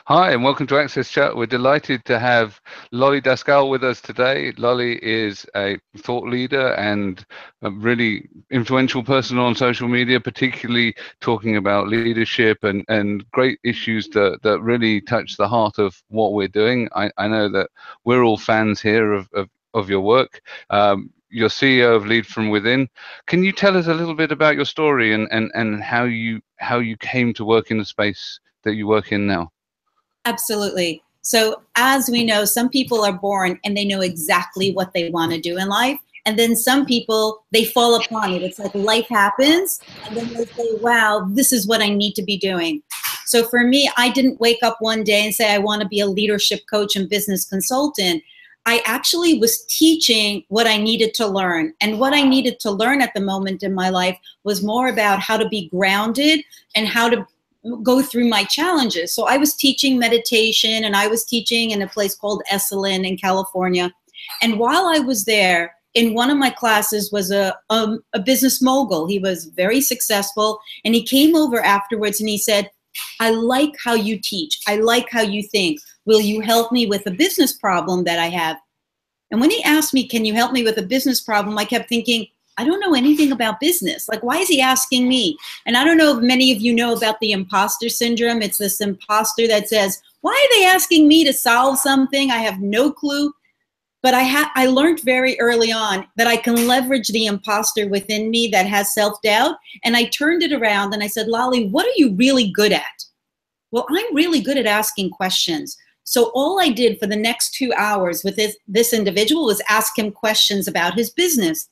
Hi, and welcome to AXSChat. We're delighted to have Lolly Daskal with us today. Lolly is a thought leader and a really influential person on social media, particularly talking about leadership and great issues that really touch the heart of what we're doing. I know that we're all fans here of your work. You're CEO of Lead From Within. Can you tell us a little bit about your story and how you came to work in the space that you work in now? Absolutely. So as we know, some people are born and they know exactly what they want to do in life. And then some people, they fall upon it. It's like life happens and then they say, wow, this is what I need to be doing. So for me, I didn't wake up one day and say, I want to be a leadership coach and business consultant. I actually was teaching what I needed to learn. And what I needed to learn at the moment in my life was more about how to be grounded and how to go through my challenges. So I was teaching meditation and I was teaching in a place called Esalen in California. And while I was there, in one of my classes was a business mogul. He was very successful and he came over afterwards and he said, I like how you teach. I like how you think. Will you help me with a business problem that I have? And when he asked me, can you help me with a business problem? I kept thinking, I don't know anything about business. Like, why is he asking me? And I don't know if many of you know about the imposter syndrome. It's this imposter that says, why are they asking me to solve something? I have no clue. But I learned very early on that I can leverage the imposter within me that has self-doubt. And I turned it around and I said, Lolly, what are you really good at? Well, I'm really good at asking questions. So all I did for the next 2 hours with this individual was ask him questions about his business.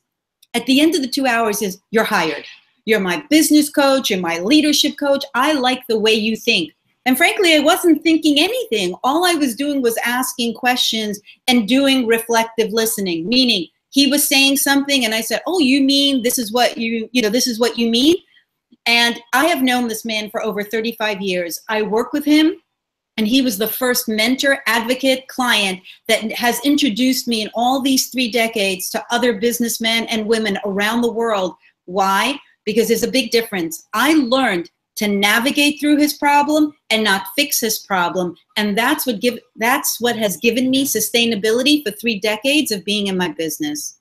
At the end of the 2 hours is, you're hired. You're my business coach. You're my leadership coach. I like the way you think. And frankly, I wasn't thinking anything. All I was doing was asking questions and doing reflective listening, meaning he was saying something and I said, oh, you mean this is what this is what you mean? And I have known this man for over 35 years. I work with him. And he was the first mentor, advocate, client that has introduced me in all these 3 decades to other businessmen and women around the world. Why? Because there's a big difference. I learned to navigate through his problem and not fix his problem. And that's what has given me sustainability for 3 decades of being in my business.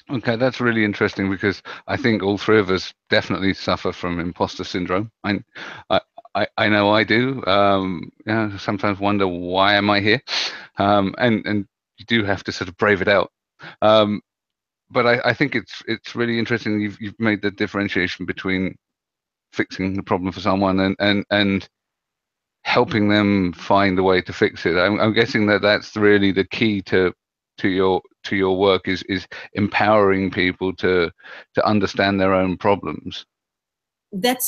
Okay, that's really interesting because I think all 3 of us definitely suffer from imposter syndrome. I know I do. Sometimes wonder, why am I here? And you do have to sort of brave it out. But I think it's really interesting. You've made the differentiation between fixing the problem for someone and helping them find a way to fix it. I'm guessing that's really the key to your work is empowering people to understand their own problems.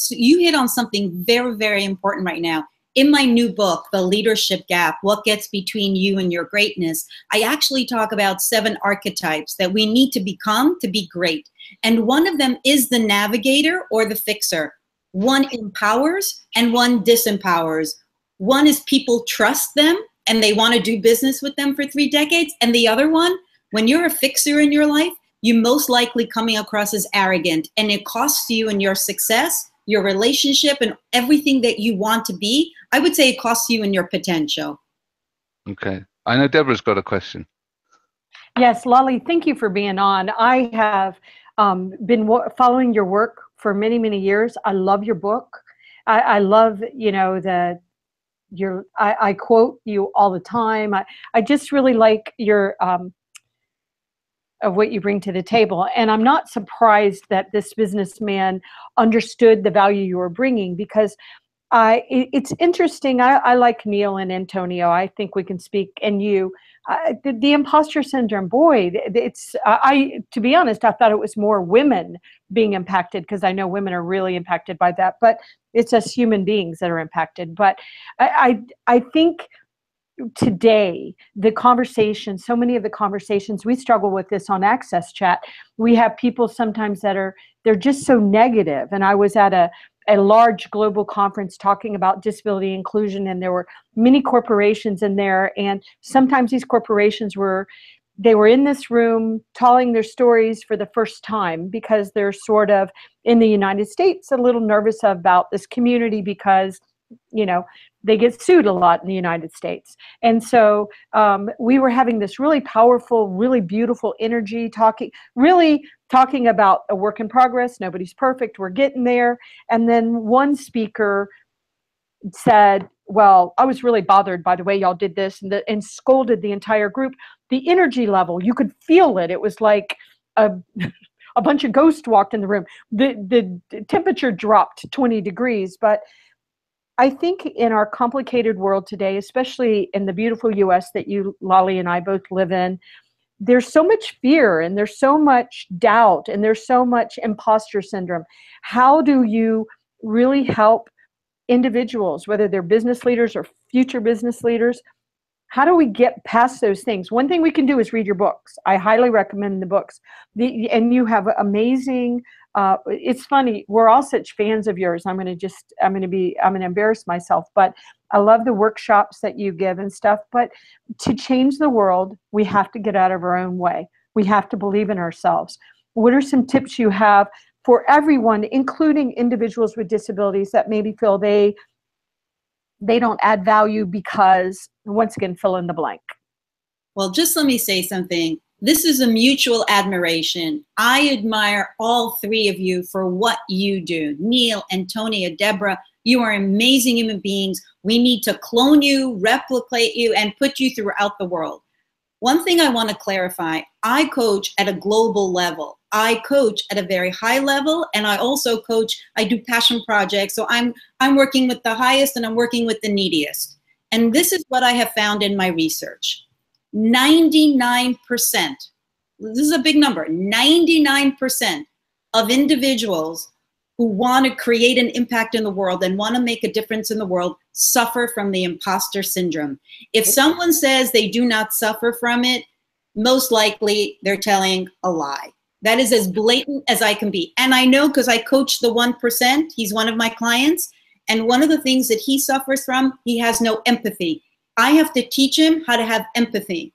You hit on something very, very important right now. In my new book, The Leadership Gap, What Gets Between You and Your Greatness, I actually talk about 7 archetypes that we need to become to be great. And one of them is the navigator or the fixer. One empowers and one disempowers. One is people trust them and they want to do business with them for 3 decades. And the other one, when you're a fixer in your life, you most likely coming across as arrogant, and it costs you in your success, your relationship, and everything that you want to be. I would say it costs you in your potential. Okay. I know Deborah's got a question. Yes, Lolly, thank you for being on. I have been following your work for many, many years. I love your book. I love, I quote you all the time. I just really like your of what you bring to the table. And I'm not surprised that this businessman understood the value you were bringing, because it's interesting. I like Neil and Antonio. I think we can speak, and you. The imposter syndrome, boy, to be honest, I thought it was more women being impacted, because I know women are really impacted by that, but it's us human beings that are impacted. But I think today, the conversation, so many of the conversations, we struggle with this on AXSChat. We have people sometimes they're just so negative. And I was at a large global conference talking about disability inclusion, and there were many corporations in there. And sometimes these corporations were in this room telling their stories for the first time, because they're sort of, in the United States, a little nervous about this community, because you know, they get sued a lot in the United States. And so we were having this really powerful, really beautiful energy, really talking about a work in progress. Nobody's perfect. We're getting there. And then one speaker said, well, I was really bothered by the way y'all did this, and scolded the entire group. The energy level, you could feel it. It was like a bunch of ghosts walked in the room. The temperature dropped 20 degrees. But I think in our complicated world today, especially in the beautiful US that you, Lolly, and I both live in, there's so much fear and there's so much doubt and there's so much imposter syndrome. How do you really help individuals, whether they're business leaders or future business leaders? How do we get past those things? One thing we can do is read your books. I highly recommend the books. And you have amazing, it's funny, we're all such fans of yours. I'm going to embarrass myself, but I love the workshops that you give and stuff. But to change the world, we have to get out of our own way. We have to believe in ourselves. What are some tips you have for everyone, including individuals with disabilities that maybe feel they don't add value because, once again, fill in the blank? Well, just let me say something. This is a mutual admiration. I admire all three of you for what you do. Neil, Antonia, Deborah, you are amazing human beings. We need to clone you, replicate you, and put you throughout the world. One thing I want to clarify, I coach at a global level. I coach at a very high level, and I also coach, I do passion projects. So I'm working with the highest and I'm working with the neediest. And this is what I have found in my research. 99%, this is a big number, 99% of individuals who want to create an impact in the world and want to make a difference in the world suffer from the imposter syndrome. If someone says they do not suffer from it, most likely they're telling a lie. That is as blatant as I can be. And I know because I coach the 1%, he's one of my clients, and one of the things that he suffers from, he has no empathy. I have to teach him how to have empathy.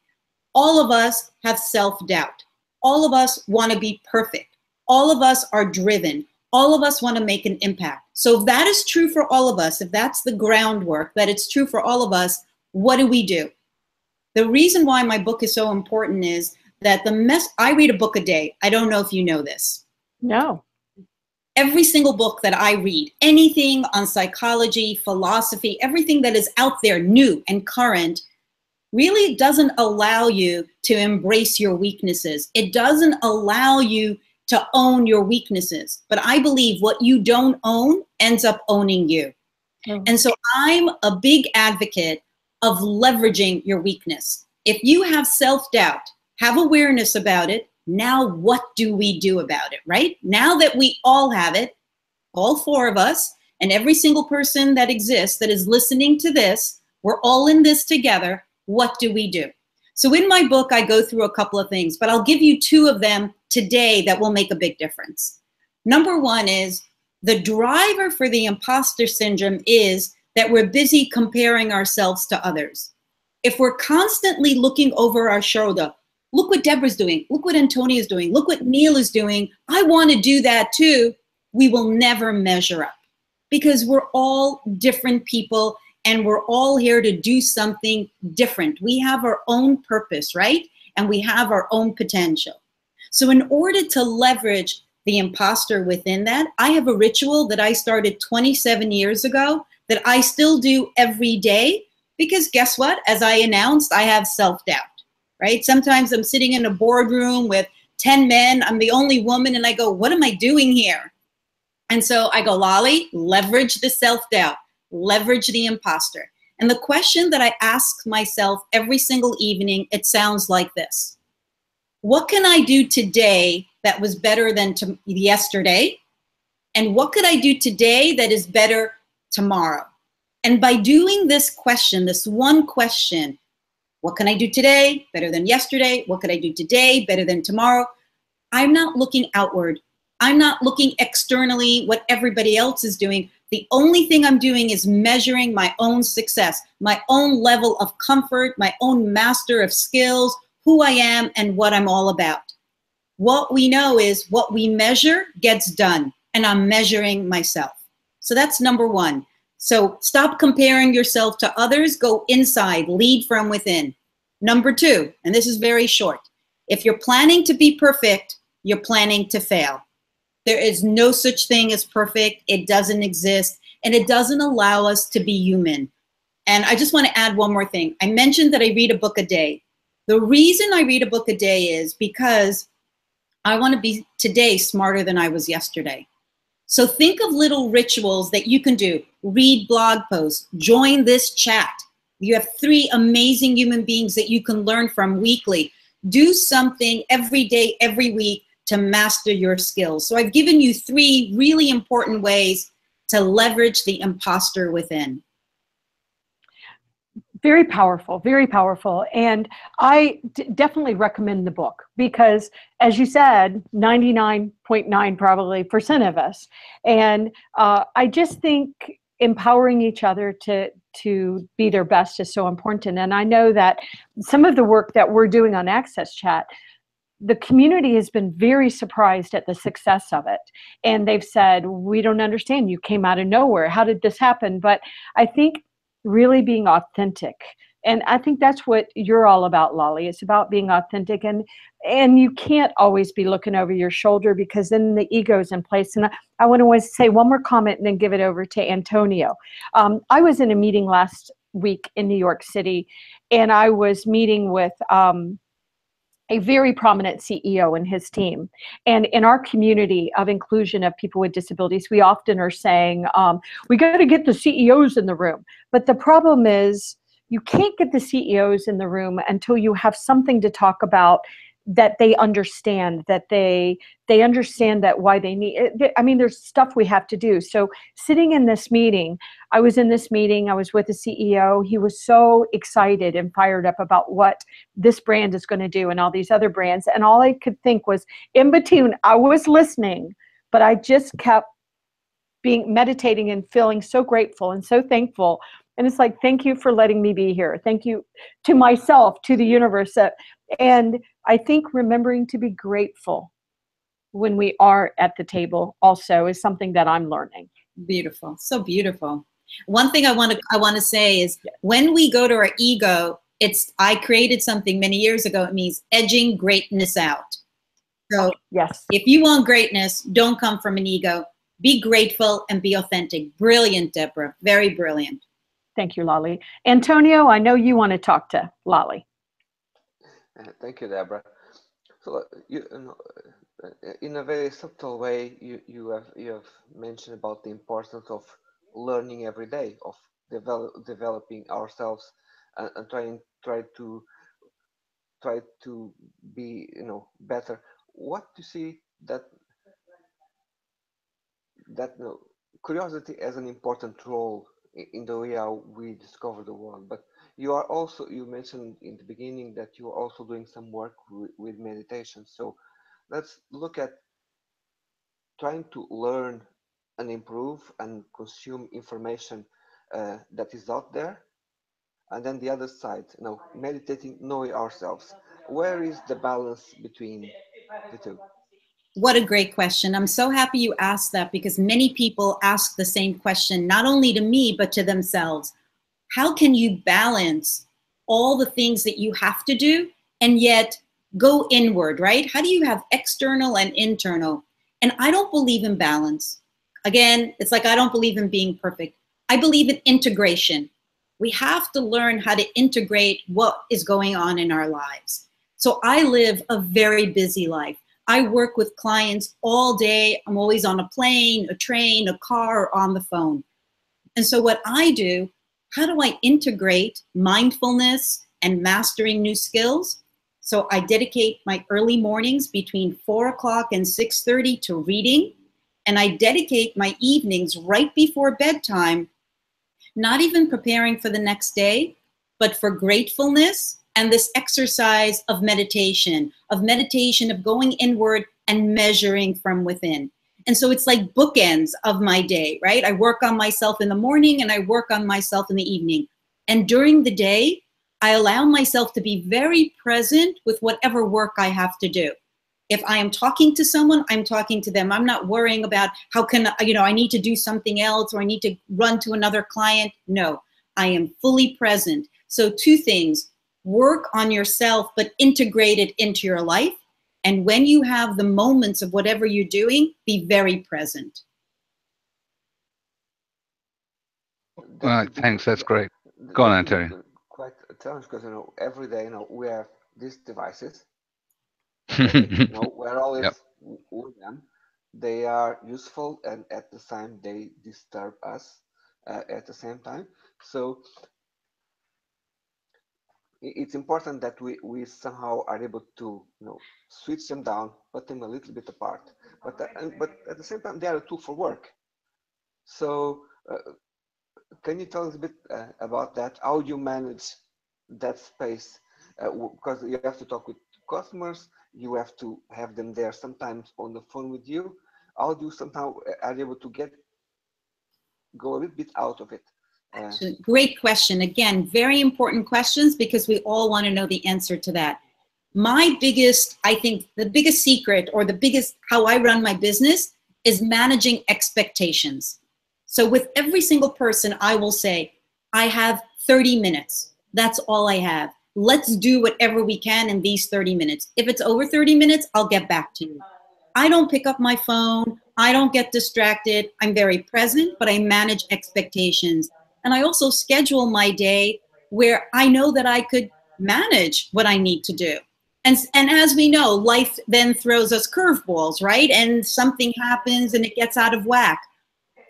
All of us have self-doubt. All of us want to be perfect. All of us are driven. All of us want to make an impact. So if that is true for all of us, if that's the groundwork, that it's true for all of us, what do we do? The reason why my book is so important is that I read a book a day. I don't know if you know this. No. Every single book that I read, anything on psychology, philosophy, everything that is out there new and current, really doesn't allow you to embrace your weaknesses. It doesn't allow you to own your weaknesses. But I believe what you don't own ends up owning you. Oh. And so I'm a big advocate of leveraging your weakness. If you have self-doubt, have awareness about it, now what do we do about it, right? Now that we all have it, all four of us, and every single person that exists that is listening to this, we're all in this together, what do we do? So in my book, I go through a couple of things, but I'll give you two of them today that will make a big difference. Number one is the driver for the imposter syndrome is that we're busy comparing ourselves to others. If we're constantly looking over our shoulder, look what Deborah's doing, look what Antonia is doing, look what Neil is doing, I want to do that too, we will never measure up because we're all different people and we're all here to do something different. We have our own purpose, right? And we have our own potential. So in order to leverage the imposter within that, I have a ritual that I started 27 years ago that I still do every day because guess what? As I announced, I have self-doubt, right? Sometimes I'm sitting in a boardroom with 10 men, I'm the only woman, and I go, what am I doing here? And so I go, Lolly, leverage the self-doubt, leverage the imposter. And the question that I ask myself every single evening, it sounds like this. What can I do today that was better than yesterday? And what could I do today that is better tomorrow? And by doing this question, this one question, what can I do today better than yesterday? What could I do today better than tomorrow? I'm not looking outward. I'm not looking externally what everybody else is doing. The only thing I'm doing is measuring my own success, my own level of comfort, my own master of skills, who I am and what I'm all about. What we know is what we measure gets done, and I'm measuring myself. So that's number one. So stop comparing yourself to others. Go inside. Lead from within. Number 2, and this is very short. If you're planning to be perfect, you're planning to fail. There is no such thing as perfect. It doesn't exist, and it doesn't allow us to be human. And I just want to add one more thing. I mentioned that I read a book a day. The reason I read a book a day is because I want to be today smarter than I was yesterday. So think of little rituals that you can do. Read blog posts, join this chat. You have 3 amazing human beings that you can learn from weekly. Do something every day, every week to master your skills. So I've given you 3 really important ways to leverage the imposter within. Very powerful, very powerful. And I definitely recommend the book because, as you said, 99.9 probably % of us. And I just think empowering each other to be their best is so important. And I know that some of the work that we're doing on AXSChat, the community has been very surprised at the success of it. And they've said, we don't understand. You came out of nowhere. How did this happen? But I think really being authentic. And I think that's what you're all about, Lolly. It's about being authentic. And you can't always be looking over your shoulder because then the ego's in place. And I want to say one more comment and then give it over to Antonio. I was in a meeting last week in New York City, and I was meeting with a very prominent CEO and his team. And in our community of inclusion of people with disabilities, we often are saying, we got to get the CEOs in the room. But the problem is you can't get the CEOs in the room until you have something to talk about that they understand, that they understand that why they need it. I mean, there's stuff we have to do. So sitting in this meeting, I was with the CEO. He was so excited and fired up about what this brand is going to do and all these other brands. And all I could think was, in between, I was listening, but I just kept meditating and feeling so grateful and so thankful. And it's like, thank you for letting me be here. Thank you to myself, to the universe. And I think remembering to be grateful when we are at the table also is something that I'm learning. Beautiful. So beautiful. One thing I want to say is when we go to our ego, I created something many years ago. It means edging greatness out. So yes, if you want greatness, don't come from an ego. Be grateful and be authentic. Brilliant, Deborah. Very brilliant. Thank you, Lolly. Antonio, I know you want to talk to Lolly. Thank you, Deborah. So in a very subtle way, you have mentioned about the importance of learning every day, of developing ourselves, and try to be better. What do you see that curiosity as an important role in the way how we discover the world? But you mentioned in the beginning that you are also doing some work with meditation. So let's look at trying to learn and improve and consume information that is out there, and then the other side, meditating, knowing ourselves. Where is the balance between the two? What a great question. I'm so happy you asked that because many people ask the same question, not only to me, but to themselves. How can you balance all the things that you have to do and yet go inward, right? How do you have external and internal? And I don't believe in balance. Again, it's like I don't believe in being perfect. I believe in integration. We have to learn how to integrate what is going on in our lives. So I live a very busy life. I work with clients all day. I'm always on a plane, a train, a car, or on the phone. And so what I do, how do I integrate mindfulness and mastering new skills? So I dedicate my early mornings between 4 o'clock and 6:30 to reading. And I dedicate my evenings right before bedtime, not even preparing for the next day, but for gratefulness and this exercise of meditation, of going inward and measuring from within. And so it's like bookends of my day, right? I work on myself in the morning and I work on myself in the evening. And during the day, I allow myself to be very present with whatever work I have to do. If I am talking to someone, I'm talking to them. I'm not worrying about how can, I need to do something else or I need to run to another client. No, I am fully present. So 2 things, work on yourself, but integrate it into your life. And when you have the moments of whatever you're doing, be very present. Thanks, that's great. Go on, Antonio. Quite a challenge because every day we have these devices. We're always Yep. with them. They are useful and at the same they disturb us at the same time. So it's important that we somehow are able to switch them down, put them a little bit apart. But at the same time they are a tool for work. So can you tell us a bit about that? How you manage that space? Because you have to talk with customers, you have to have them there sometimes on the phone with you. How do you somehow are able to go a little bit out of it? Great question. Again, very important questions because we all want to know the answer to that. My biggest, I think the biggest secret or the biggest how I run my business is managing expectations. So with every single person, I will say, I have 30 minutes. That's all I have. Let's do whatever we can in these 30 minutes. If it's over 30 minutes, I'll get back to you. I don't pick up my phone. I don't get distracted. I'm very present, but I manage expectations. And I also schedule my day where I know that I could manage what I need to do. And as we know, life then throws us curveballs, right? And something happens and it gets out of whack.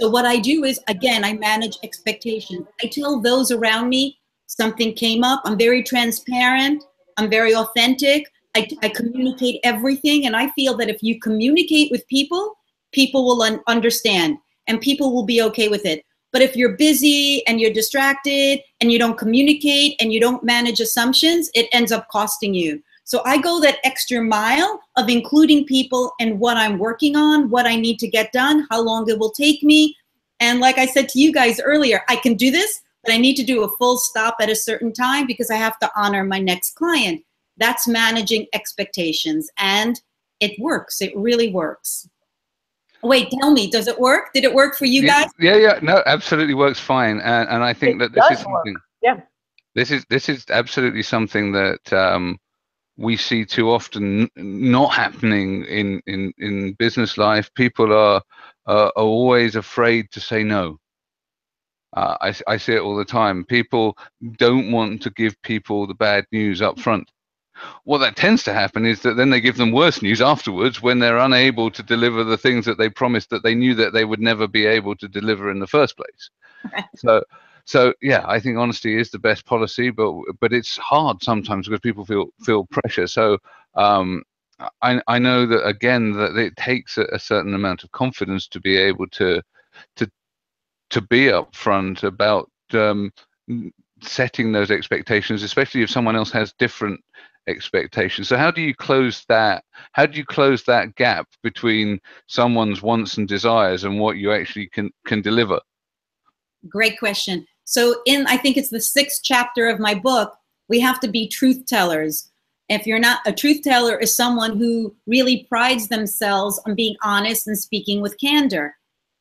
So what I do is, again, I manage expectations. I tell those around me something came up. I'm very transparent. I'm very authentic. I communicate everything. And I feel that if you communicate with people, people will understand and people will be okay with it. But if you're busy and you're distracted and you don't communicate and you don't manage assumptions, it ends up costing you. So I go that extra mile of including people in what I'm working on, what I need to get done, how long it will take me. And like I said to you guys earlier, I can do this, but I need to do a full stop at a certain time because I have to honor my next client. That's managing expectations. And it works. It really works. Wait, tell me, does it work? Did it work for you guys? Yeah. No, absolutely works fine. And I think that this is something. Yeah. This is absolutely something that we see too often not happening in business life. People are always afraid to say no. I see it all the time. People don't want to give people the bad news up front. What that tends to happen is that then they give them worse news afterwards when they're unable to deliver the things that they promised that they knew that they would never be able to deliver in the first place. So yeah, I think honesty is the best policy, but it's hard sometimes because people feel pressure. So I know that again that it takes a certain amount of confidence to be able to be upfront about setting those expectations, especially if someone else has different expectations. So how do you close that? How do you close that gap between someone's wants and desires and what you actually can deliver? Great question. So I think it's the 6th chapter of my book, we have to be truth tellers. If you're not, a truth teller is someone who really prides themselves on being honest and speaking with candor.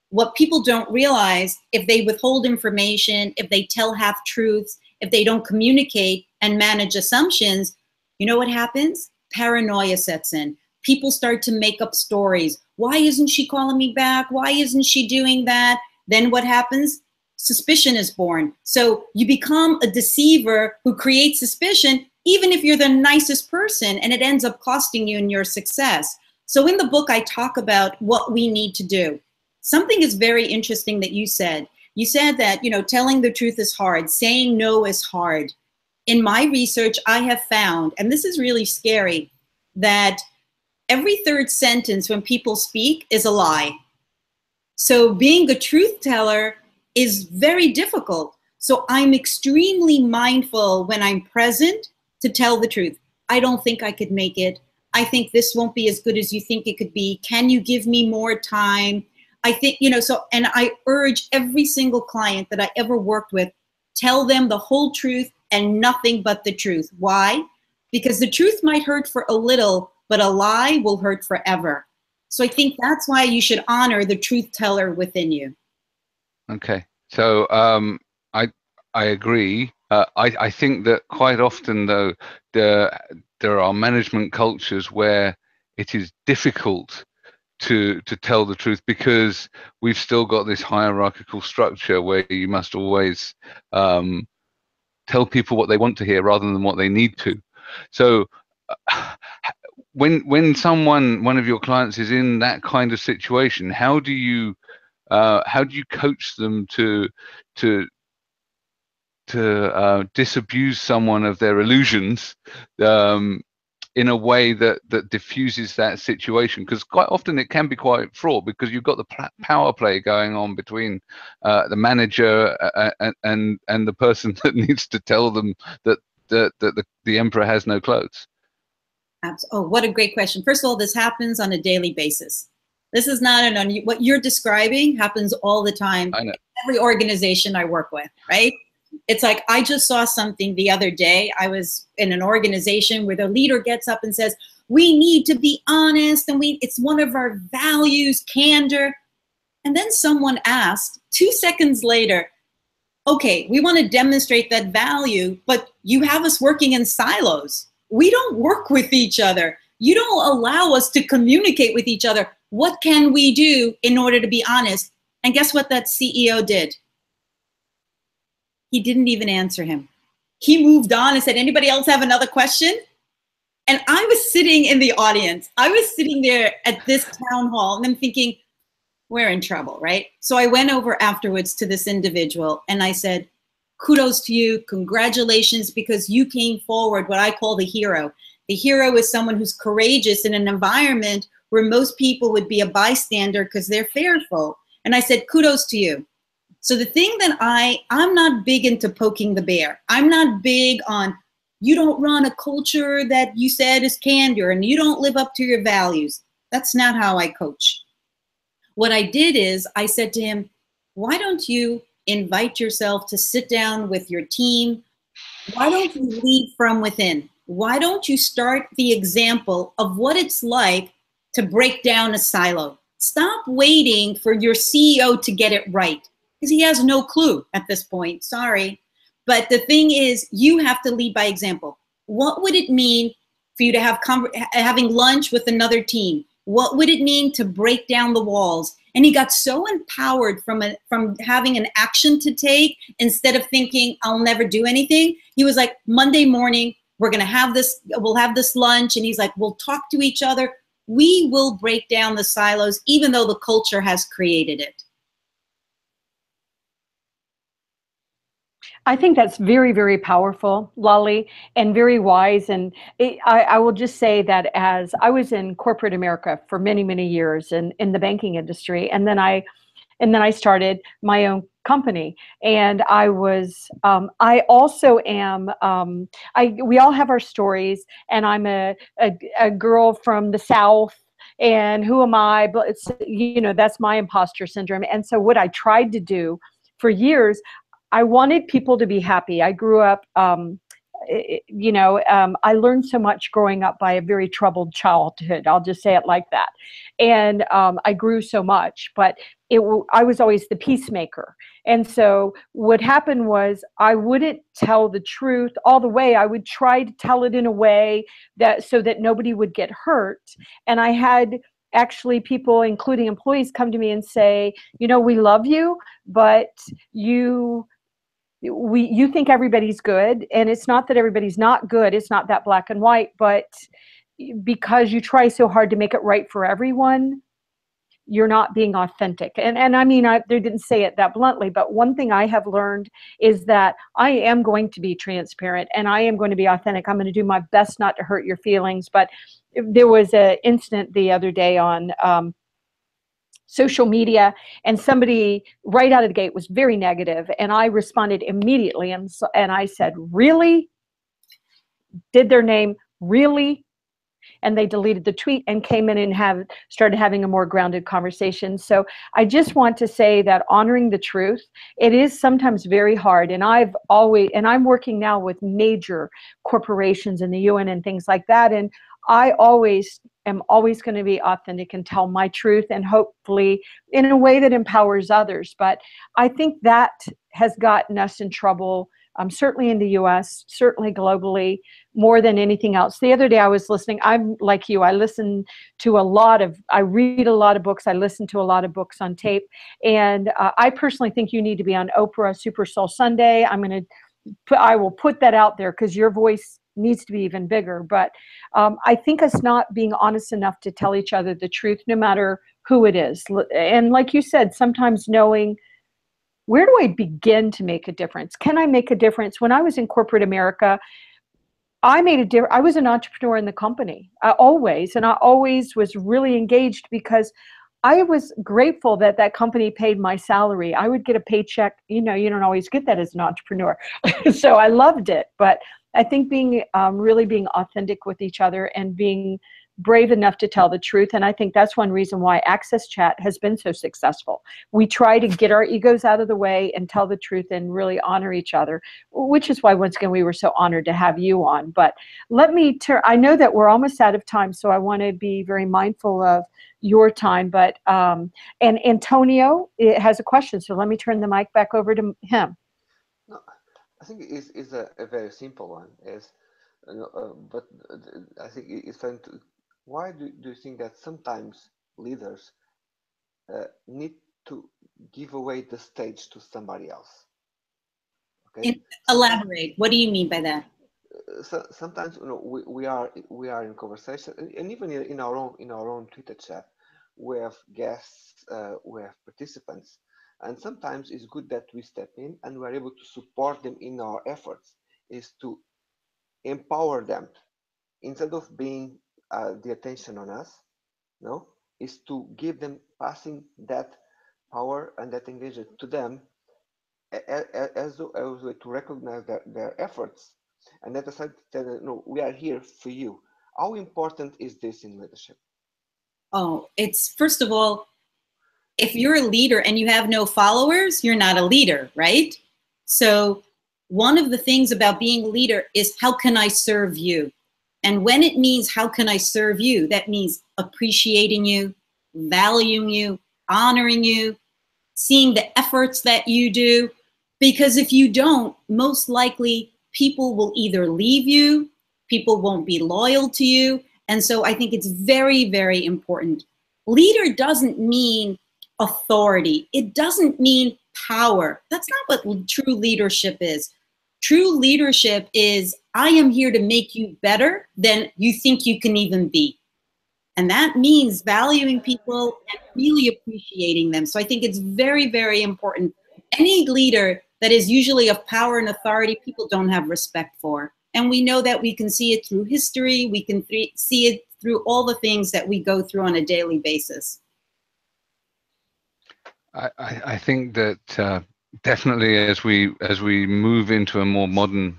What people don't realize, if they withhold information, if they tell half truths, if they don't communicate and manage assumptions, you know what happens? Paranoia sets in. People start to make up stories. Why isn't she calling me back? Why isn't she doing that? Then what happens? Suspicion is born. So you become a deceiver who creates suspicion, even if you're the nicest person, and it ends up costing you in your success. So in the book, I talk about what we need to do. Something is very interesting that you said. You said that, telling the truth is hard. Saying no is hard. In my research, I have found, and this is really scary, that every 3rd sentence when people speak is a lie. So being a truth teller is very difficult. So I'm extremely mindful when I'm present to tell the truth. I don't think I could make it. I think this won't be as good as you think it could be. Can you give me more time? I think, and I urge every single client that I ever worked with, tell them the whole truth and nothing but the truth. Why? Because the truth might hurt for a little, but a lie will hurt forever. So I think that's why you should honor the truth teller within you. Okay, so I agree. I think that quite often, though, there are management cultures where it is difficult to tell the truth, because we've still got this hierarchical structure where you must always tell people what they want to hear rather than what they need to. So when one of your clients is in that kind of situation, how do you coach them to disabuse someone of their illusions in a way that diffuses that situation? Because quite often it can be quite fraught, because you've got the power play going on between the manager and the person that needs to tell them that the emperor has no clothes. Oh, what a great question. First of all, this happens on a daily basis. This is not what you're describing happens all the time. I know. Every organization I work with, right? It's like, I just saw something the other day. I was in an organization where the leader gets up and says, we need to be honest, and it's one of our values, candor. And then someone asked 2 seconds later, okay, we want to demonstrate that value, but you have us working in silos. We don't work with each other. You don't allow us to communicate with each other. What can we do in order to be honest? And guess what that CEO did? He didn't even answer him. He moved on and said, anybody else have another question? And I was sitting in the audience. I was sitting there at this town hall, and I'm thinking, we're in trouble, right? So I went over afterwards to this individual and I said, kudos to you, congratulations, because you came forward, what I call the hero. The hero is someone who's courageous in an environment where most people would be a bystander because they're fearful. And I said, kudos to you. So the thing that I'm not big into poking the bear. I'm not big on, you don't run a culture that you said is candor and you don't live up to your values. That's not how I coach. What I did is I said to him, why don't you invite yourself to sit down with your team? Why don't you lead from within? Why don't you start the example of what it's like to break down a silo? Stop waiting for your CEO to get it right, because he has no clue at this point, sorry. But the thing is, you have to lead by example. What would it mean for you to have having lunch with another team? What would it mean to break down the walls? And he got so empowered from having an action to take instead of thinking, I'll never do anything. He was like, Monday morning, we'll have this lunch. And he's like, we'll talk to each other. We will break down the silos, even though the culture has created it. I think that's very, very powerful, Lolly, and very wise. And I will just say that as I was in corporate America for many, many years in the banking industry, and then I started my own company. And I also am, we all have our stories, and I'm a girl from the South. And who am I? But it's, that's my imposter syndrome. And so what I tried to do for years, I wanted people to be happy. I grew up, I learned so much growing up by a very troubled childhood. I'll just say it like that. And I grew so much, but I was always the peacemaker. And so what happened was I wouldn't tell the truth all the way. I would try to tell it in a way so that nobody would get hurt. And I had actually people, including employees, come to me and say, we love you, but you think everybody's good, and it's not that everybody's not good. It's not that black and white, but because you try so hard to make it right for everyone, you're not being authentic. And I mean, they didn't say it that bluntly, but one thing I have learned is that I am going to be transparent and I am going to be authentic. I'm going to do my best not to hurt your feelings. But there was an incident the other day on social media, and somebody right out of the gate was very negative, and I responded immediately, and I said, really? Did their name, really? And they deleted the tweet and came in and started having a more grounded conversation. So I just want to say that honoring the truth, it is sometimes very hard. And I'm working now with major corporations in the UN and things like that. And I always am always going to be authentic and tell my truth, and hopefully in a way that empowers others. But I think that has gotten us in trouble, certainly in the US, certainly globally, more than anything else. The other day I was listening, I'm like you, I read a lot of books, I listen to a lot of books on tape, and I personally think you need to be on Oprah Super Soul Sunday. I will put that out there because your voice needs to be even bigger. But I think us not being honest enough to tell each other the truth, no matter who it is. And like you said, sometimes knowing, where do I begin to make a difference? Can I make a difference? When I was in corporate America, I was an entrepreneur in the company, always. And I always was really engaged because I was grateful that that company paid my salary. I would get a paycheck. You don't always get that as an entrepreneur. So I loved it. But I think really being authentic with each other and being brave enough to tell the truth. And I think that's one reason why AXSChat has been so successful. We try to get our egos out of the way and tell the truth and really honor each other, which is why, once again, we were so honored to have you on. But I know that we're almost out of time, so I want to be very mindful of your time. But and Antonio has a question, so let me turn the mic back over to him. No, I think it's a very simple one. But I think it's trying to. Why do you think that sometimes leaders need to give away the stage to somebody else? Okay. Elaborate. What do you mean by that? Sometimes we are in conversation, and even in our own Twitter chat, we have guests, we have participants, and sometimes it's good that we step in and we're able to support them in our efforts. Is to empower them instead of being the attention on us. No, is to give them, passing that power and that engagement to them as a way to recognize their efforts, and at the same time, no, we are here for you. How important is this in leadership? Oh, it's, first of all, if you're a leader and you have no followers, you're not a leader, right? So one of the things about being a leader is, how can I serve you? And when it means how can I serve you, that means appreciating you, valuing you, honoring you, seeing the efforts that you do. Because if you don't, most likely people will either leave you, people won't be loyal to you. And so I think it's very, very important. Leader doesn't mean authority. It doesn't mean power. That's not what true leadership is. True leadership is, I am here to make you better than you think you can even be. And that means valuing people and really appreciating them. So I think it's very, very important. Any leader that is usually of power and authority, people don't have respect for. And we know that. We can see it through history. We can see it through all the things that we go through on a daily basis. I think that definitely as we move into a more modern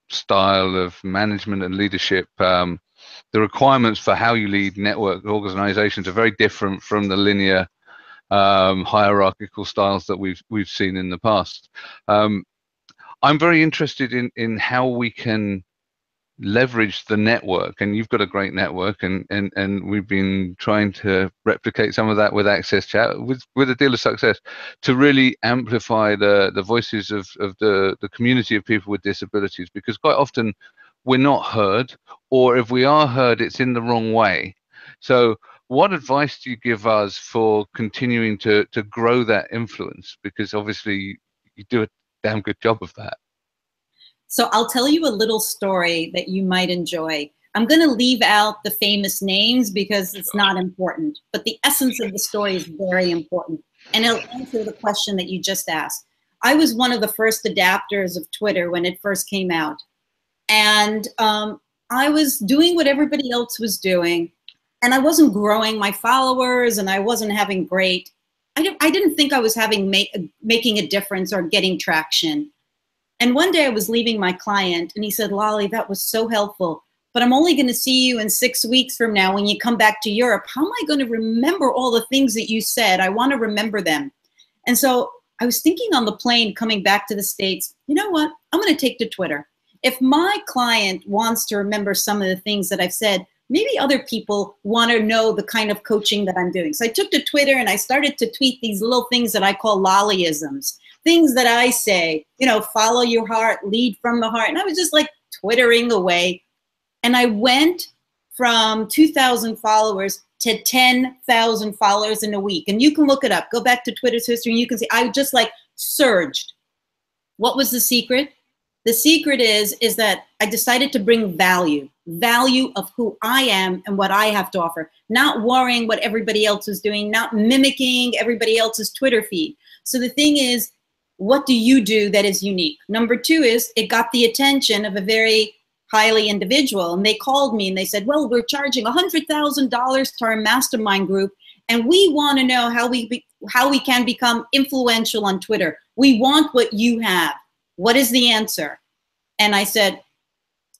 style of management and leadership, the requirements for how you lead network organizations are very different from the linear hierarchical styles that we've seen in the past. I'm very interested in how we can leverage the network, and you've got a great network, and we've been trying to replicate some of that with AXSChat with a deal of success, to really amplify the voices of the community of people with disabilities, because quite often we're not heard, or if we are heard, it's in the wrong way. So what advice do you give us for continuing to grow that influence? Because obviously you do a damn good job of that. So I'll tell you a little story that you might enjoy. I'm going to leave out the famous names because it's not important, but the essence of the story is very important. And it'll answer the question that you just asked. I was one of the first adapters of Twitter when it first came out. And I was doing what everybody else was doing. And I wasn't growing my followers, and I wasn't having great, I didn't think I was making a difference or getting traction. And one day I was leaving my client, and he said, Lolly, that was so helpful, but I'm only going to see you in 6 weeks from now when you come back to Europe. How am I going to remember all the things that you said? I want to remember them. And so I was thinking on the plane coming back to the States, you know what? I'm going to take to Twitter. If my client wants to remember some of the things that I've said, maybe other people want to know the kind of coaching that I'm doing. So I took to Twitter and I started to tweet these little things that I call lollyisms, things that I say, you know, follow your heart, lead from the heart. And I was just like twittering away. And I went from 2,000 followers to 10,000 followers in a week. And you can look it up. Go back to Twitter's history and you can see I just like surged. What was the secret? The secret is that I decided to bring value of who I am and what I have to offer, not worrying what everybody else is doing, not mimicking everybody else's Twitter feed. So the thing is, what do you do that is unique? Number two is it got the attention of a very highly individual, and they called me and they said, well, we're charging $100,000 to our mastermind group, and we want to know how we can become influential on Twitter. We want what you have. What is the answer? And I said,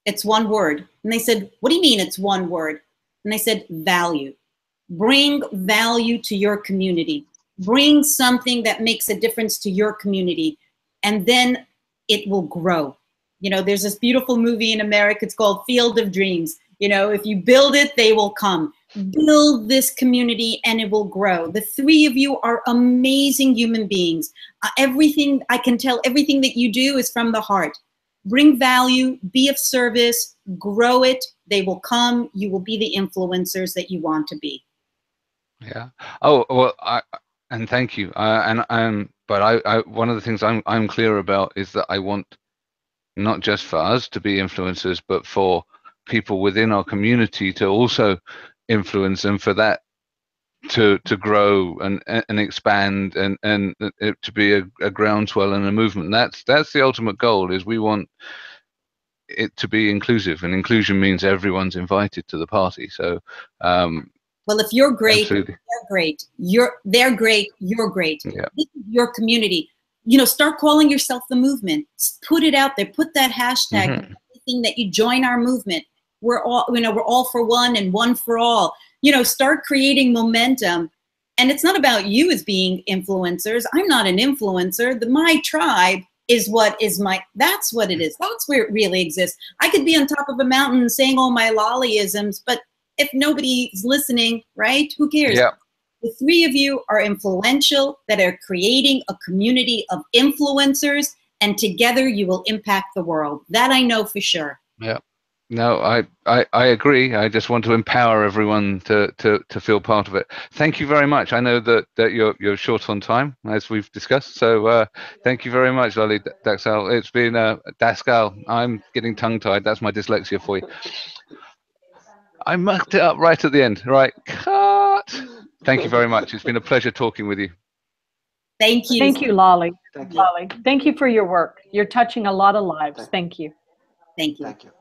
it's one word. And they said, what do you mean it's one word? And I said, value. Bring value to your community. Bring something that makes a difference to your community, and then it will grow. You know, there's this beautiful movie in America, it's called Field of Dreams. You know, if you build it, they will come. Build this community and it will grow. The three of you are amazing human beings. Everything, I can tell, everything that you do is from the heart. Bring value, be of service, grow it. They will come. You will be the influencers that you want to be. Yeah. Oh, well, and thank you. But one of the things I'm clear about is that I want not just for us to be influencers, but for people within our community to also influence, and for that to grow and expand and it to be a groundswell and a movement. That's the ultimate goal. Is we want it to be inclusive, and inclusion means everyone's invited to the party. So well, if you're great, absolutely. they're great. They're great. You're great. Yeah. This is your community. You know, start calling yourself the movement. Put it out there. Put that hashtag. Everything that you join our movement. We're all, you know, we're all for one and one for all. You know, start creating momentum. And it's not about you as being influencers. I'm not an influencer. My tribe is what is that's what it is. That's where it really exists. I could be on top of a mountain saying all my lollyisms, but if nobody's listening, right, who cares? Yeah. The three of you are influential, that are creating a community of influencers, and together you will impact the world. That I know for sure. Yeah. No, I agree. I just want to empower everyone to feel part of it. Thank you very much. I know that you're short on time, as we've discussed. So thank you very much, Lolly Daskal. It's been Daskal. I'm getting tongue-tied. That's my dyslexia for you. I mucked it up right at the end. Right, cut. Thank you very much. It's been a pleasure talking with you. Thank you. Thank you, Lolly. Thank you. Lolly, thank you for your work. You're touching a lot of lives. Thank you. Thank you. Thank you.